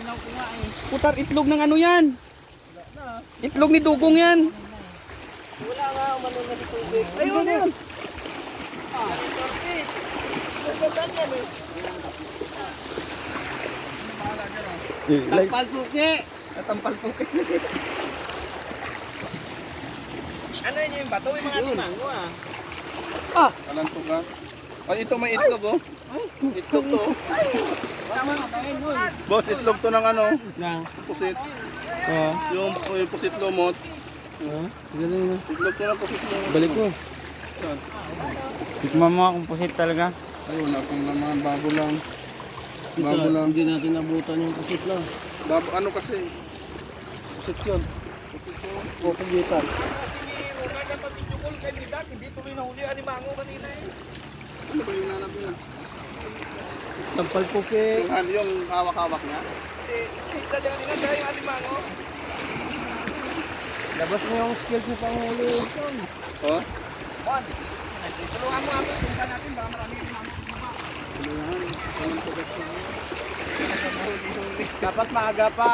Tinaw ko nga eh. Putar, itlog ng ano yan? Itlog ni Dugong yan. Wala nga ang manunga ni tubig. Ayun yan. Saan yan eh? Like, Tampal puki. tampal po kayo. Ano yun yung bato? Yung mga limango ah. Ah! Walang tugas. Ay, ito may itlog oh. Itlog to. Wala mga kain nun. Boss, itlog to ng ano? Nang. Pusit. Oh. Yung pusit lumot. Galing na. Itlog to ng pusit lumot. Balik ko. Tikman mo akong pusit talaga. Ay, wala pang laman. Bago lang. Bago lang. Hindi natin nabutan yung pusit lang. Bago, ano kasi? Pusit yun. Pusit to. O, computer. Hindi tuloy nahuli ang limango kanina eh. Ano ba yung nanap niya? Tampal po kayo. Yung, ano, yung hawak-hawak niya? Isa dyan kanina dahil yung limango. Labas mo yung skills mo pang huli. Oh? Juan, tulungan mo ako. Tingnan natin baka marami yung limango. Ano yan? Walang tugas na. Dapat maaga pa.